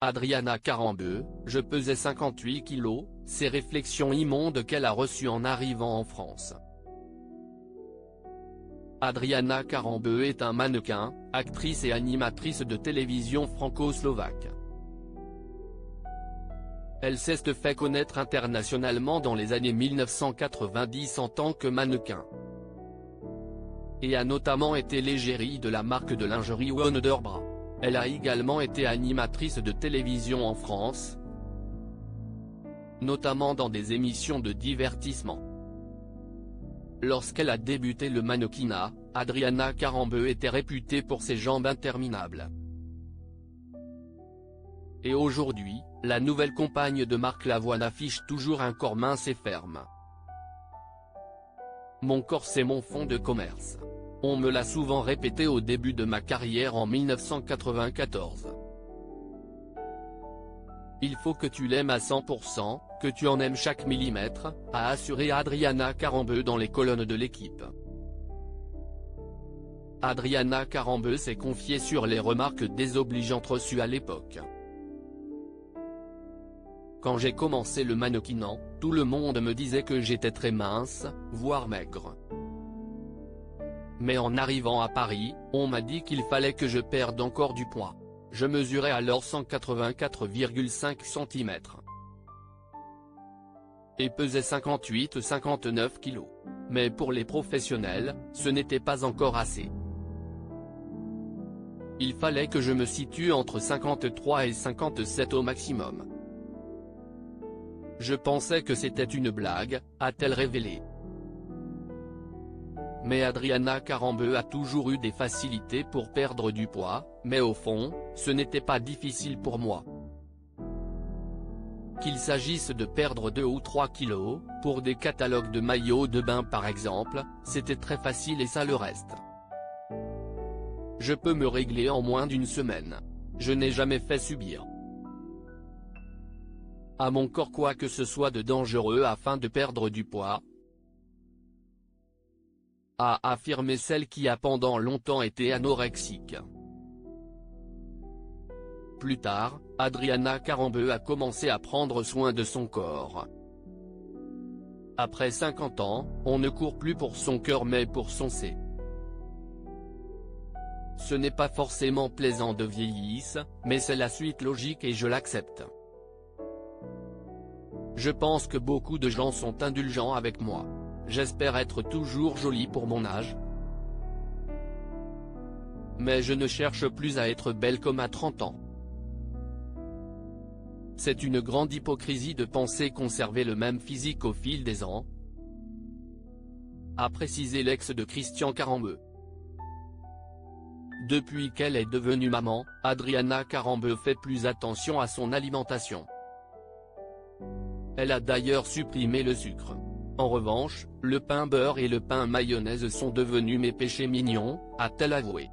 Adriana Carambeu, je pesais 58 kilos, ces réflexions immondes qu'elle a reçues en arrivant en France. Adriana Carambeu est un mannequin, actrice et animatrice de télévision franco-slovaque. Elle s'est fait connaître internationalement dans les années 1990 en tant que mannequin. Et a notamment été l'égérie de la marque de lingerie Wonderbra. Elle a également été animatrice de télévision en France, notamment dans des émissions de divertissement. Lorsqu'elle a débuté le mannequinat, Adriana Carambeu était réputée pour ses jambes interminables. Et aujourd'hui, la nouvelle compagne de Marc Lavoine affiche toujours un corps mince et ferme. Mon corps c'est mon fonds de commerce. On me l'a souvent répété au début de ma carrière en 1994. Il faut que tu l'aimes à 100%, que tu en aimes chaque millimètre, a assuré Adriana Carambeu dans les colonnes de l'équipe. Adriana Carambeu s'est confiée sur les remarques désobligeantes reçues à l'époque. Quand j'ai commencé le mannequinat, tout le monde me disait que j'étais très mince, voire maigre. Mais en arrivant à Paris, on m'a dit qu'il fallait que je perde encore du poids. Je mesurais alors 184,5 cm. Et pesais 58-59 kg. Mais pour les professionnels, ce n'était pas encore assez. Il fallait que je me situe entre 53 et 57 au maximum. Je pensais que c'était une blague, a-t-elle révélé. Mais Adriana Carambeu a toujours eu des facilités pour perdre du poids, mais au fond, ce n'était pas difficile pour moi. Qu'il s'agisse de perdre 2 ou 3 kilos, pour des catalogues de maillots de bain par exemple, c'était très facile et ça le reste. Je peux me régler en moins d'une semaine. Je n'ai jamais fait subir à mon corps quoi que ce soit de dangereux afin de perdre du poids, a affirmé celle qui a pendant longtemps été anorexique. Plus tard, Adriana Carambeu a commencé à prendre soin de son corps. Après 50 ans, on ne court plus pour son cœur mais pour son C. Ce n'est pas forcément plaisant de vieillir, mais c'est la suite logique et je l'accepte. Je pense que beaucoup de gens sont indulgents avec moi. J'espère être toujours jolie pour mon âge. Mais je ne cherche plus à être belle comme à 30 ans. C'est une grande hypocrisie de penser conserver le même physique au fil des ans, a précisé l'ex de Christian Carambeu. Depuis qu'elle est devenue maman, Adriana Carambeu fait plus attention à son alimentation. Elle a d'ailleurs supprimé le sucre. En revanche, le pain beurre et le pain mayonnaise sont devenus mes péchés mignons, a-t-elle avoué.